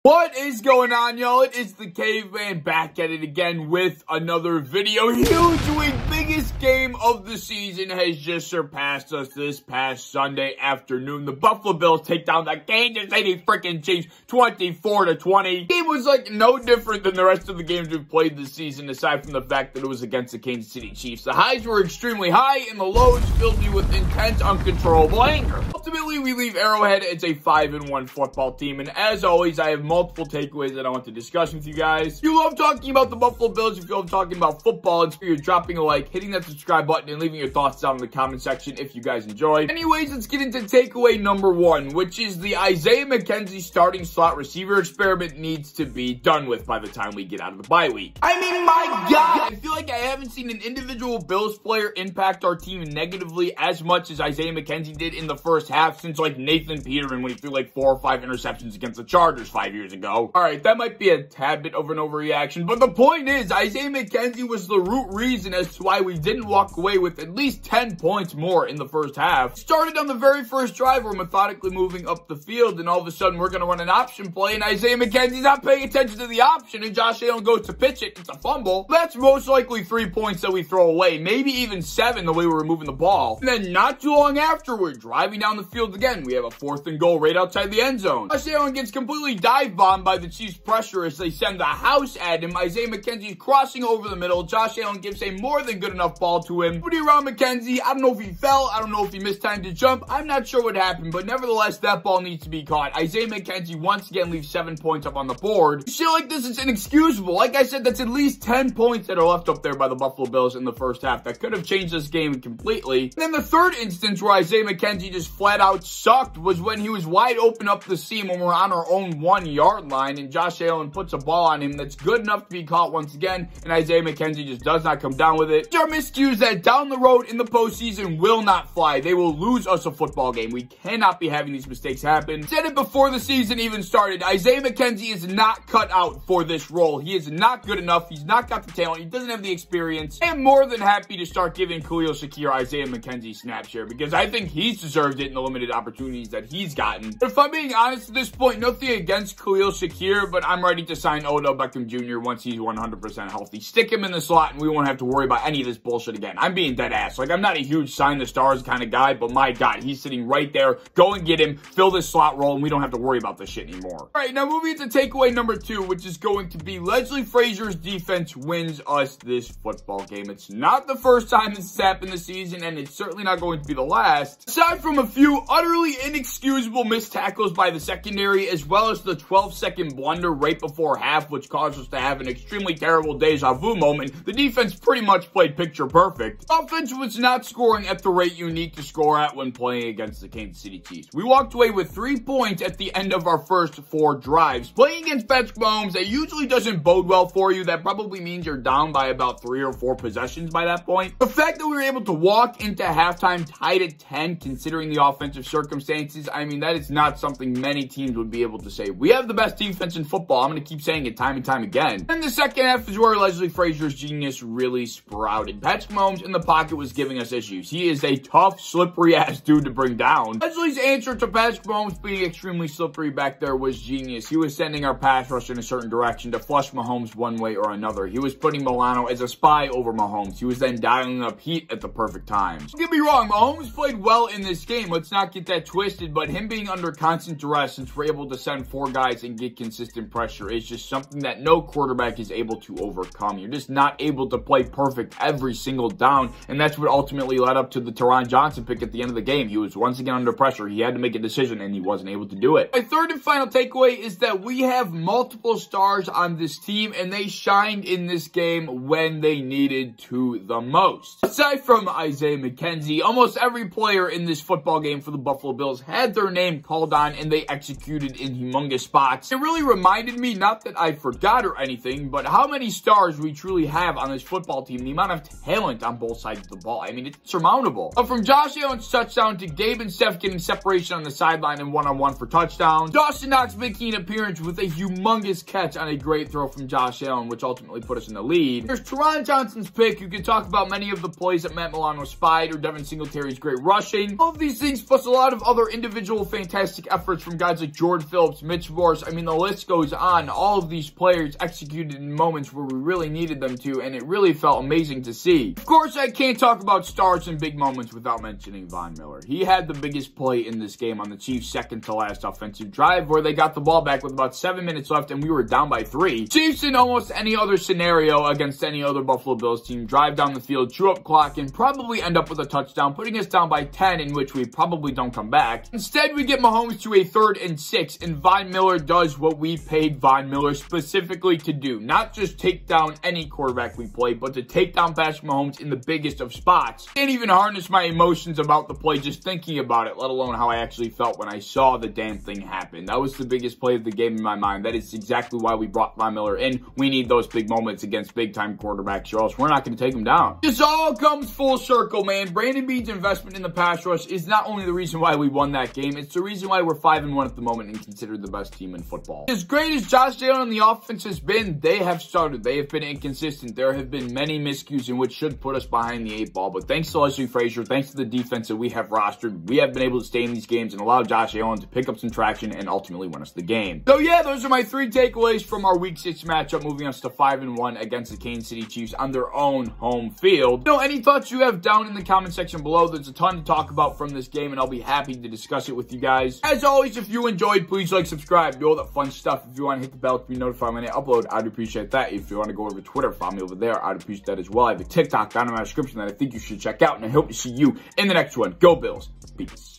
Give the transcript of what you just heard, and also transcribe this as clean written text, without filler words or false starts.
What is going on, y'all? It is the Caveman back at it again with another video. Huge week, biggest game of the season has just surpassed us this past Sunday afternoon. The Buffalo Bills take down the Kansas City freaking Chiefs 24-20. Game was like no different than the rest of the games we've played this season, aside from the fact that it was against the Kansas City Chiefs. The highs were extremely high and the lows filled me with intense, uncontrollable anger. Ultimately, we leave Arrowhead as a 5-1 football team, and as always, I have multiple takeaways that I want to discuss with you guys. If you love talking about the Buffalo Bills, if you love talking about football, and you're dropping a like, hitting that subscribe button, and leaving your thoughts down in the comment section if you guys enjoy. Anyways, let's get into takeaway number one, which is the Isaiah McKenzie starting slot receiver experiment needs to be done with by the time we get out of the bye week. I mean, my God! I feel like I haven't seen an individual Bills player impact our team negatively as much as Isaiah McKenzie did in the first half since like Nathan Peterman when he threw like 4 or 5 interceptions against the Chargers 5 years ago. Alright, that might be a tad bit of an overreaction, but the point is, Isaiah McKenzie was the root reason as to why we didn't walk away with at least 10 points more in the first half. Started on the very first drive, we're methodically moving up the field, and all of a sudden we're going to run an option play, and Isaiah McKenzie's not paying attention to the option, and Josh Allen goes to pitch it. It's a fumble. That's most likely 3 points that we throw away, maybe even 7 the way we're moving the ball. And then not too long after, we're driving down the field again. We have a 4th and goal right outside the end zone. Josh Allen gets completely dive-bombed by the Chiefs' pressure as they send the house at him. Isaiah McKenzie's crossing over the middle. Josh Allen gives a more than good enough ball to him. Putting around McKenzie, I don't know if he fell. I don't know if he missed time to jump. I'm not sure what happened, but nevertheless, that ball needs to be caught. Isaiah McKenzie once again leaves 7 points up on the board. Shit like this is inexcusable. Like I said, that's at least 10 points that are left up there by the Buffalo Bills in the first half. That could have changed this game completely. And then the third instance where Isaiah McKenzie just flat out sucked was when he was wide open up the seam when we're on our own 1-yard line, and Josh Allen puts a ball on him that's good enough to be caught once again, and Isaiah McKenzie just does not come down with it. There are miscues that down the road in the postseason will not fly. They will lose us a football game. We cannot be having these mistakes happen. Said it before the season even started. Isaiah McKenzie is not cut out for this role. He is not good enough. He's not got the talent. He doesn't have the experience. I am more than happy to start giving Khalil Shakir Isaiah McKenzie snap share because I think he's deserved it in the limited opportunities that he's gotten. But if I'm being honest at this point, nothing against Khalil Shakir, but I'm ready to sign Odell Beckham Jr. once he's 100% healthy. Stick him in the slot and we won't have to worry about any of this bullshit again. I'm being dead ass. Like, I'm not a huge sign the stars kind of guy, but my God, he's sitting right there. Go and get him, fill this slot role, and we don't have to worry about this shit anymore. All right, now moving to takeaway number 2, which is going to be Leslie Frazier's defense wins us this football game. It's not the first time this has happened this season, and it's certainly not going to be the last. Aside from a few utterly inexcusable missed tackles by the secondary, as well as the 12-second blunder right before half, which caused us to have an extremely terrible deja vu moment, the defense pretty much played picture perfect. Offense was not scoring at the rate you need to score at when playing against the Kansas City Chiefs. We walked away with 3 points at the end of our first 4 drives. Playing against Patrick Mahomes, that usually doesn't bode well for you. That probably means you're down by about 3 or 4 possessions by that point. The fact that we were able to walk into halftime tied at 10, considering the offensive circumstances, I mean, that is not something many teams would be able to say. We have the best defense in football. I'm going to keep saying it time and time again. And the second half is where Leslie Frazier's genius really sprouted. Patrick Mahomes in the pocket was giving us issues. He is a tough, slippery-ass dude to bring down. Leslie's answer to Patrick Mahomes being extremely slippery back there was genius. He was sending our pass rush in a certain direction to flush Mahomes one way or another. He was putting Milano as a spy over Mahomes. He was then dialing up heat at the perfect times. Don't get me wrong, Mahomes played well in this game. Let's not get that twisted, but him being under constant duress since we're able to send 4 guys and get consistent pressure is just something that no quarterback is able to overcome. You're just not able to play perfect every single down, and that's what ultimately led up to the Taron Johnson pick at the end of the game. He was once again under pressure. He had to make a decision, and he wasn't able to do it. My third and final takeaway is that we have multiple stars on this team, and they shined in this game when they needed to the most. Aside from Isaiah McKenzie, almost every player in this football game for the Buffalo Bills had their name called on, and they executed in humongous spots. It really reminded me, not that I forgot or anything, but how many stars we truly have on this football team, the amount of talent on both sides of the ball. I mean, it's surmountable. But from Josh Allen's touchdown to Gabe and Steph getting separation on the sideline and one-on-one for touchdowns, Dawson Knox making an appearance with a humongous catch on a great throw from Josh Allen, which ultimately put us in the lead. There's Taron Johnson's pick. You can talk about many of the plays that Matt Milano spied, or Devin Singletary's great rushing. All of these things, plus a lot of other individual fantastic efforts from guys like Jordan Phillips, Mitch Morse, rush. I mean, the list goes on. All of these players executed in moments where we really needed them to, and it really felt amazing to see. Of course, I can't talk about stars and big moments without mentioning Von Miller. He had the biggest play in this game on the Chiefs' second to last offensive drive, where they got the ball back with about 7 minutes left and we were down by 3. Chiefs, in almost any other scenario against any other Buffalo Bills team, drive down the field, chew up clock, and probably end up with a touchdown, putting us down by 10, in which we probably don't come back. Instead, we get Mahomes to a 3rd and 6, and Von Miller does what we paid Von Miller specifically to do. Not just take down any quarterback we play, but to take down Patrick Mahomes in the biggest of spots. Can't even harness my emotions about the play just thinking about it, let alone how I actually felt when I saw the damn thing happen. That was the biggest play of the game in my mind. That is exactly why we brought Von Miller in. We need those big moments against big-time quarterbacks, or else we're not going to take them down. This all comes full circle, man. Brandon Beane's investment in the pass rush is not only the reason why we won that game, it's the reason why we're 5-1 at the moment and considered the best team in football. As great as Josh Allen on the offense has been, they have started. They have been inconsistent. There have been many miscues in which should put us behind the 8 ball, but thanks to Leslie Frazier, thanks to the defense that we have rostered, we have been able to stay in these games and allow Josh Allen to pick up some traction and ultimately win us the game. So yeah, those are my 3 takeaways from our Week 6 matchup, moving us to 5-1 against the Kansas City Chiefs on their own home field. Any thoughts you have down in the comment section below? There's a ton to talk about from this game, and I'll be happy to discuss it with you guys. As always, if you enjoyed, please like, subscribe, do all that fun stuff. If you want to hit the bell to be notified when I upload, I'd appreciate that. If you want to go over to Twitter, follow me over there, I'd appreciate that as well. I have a TikTok down in my description that I think you should check out, and I hope to see you in the next one. Go Bills. Peace.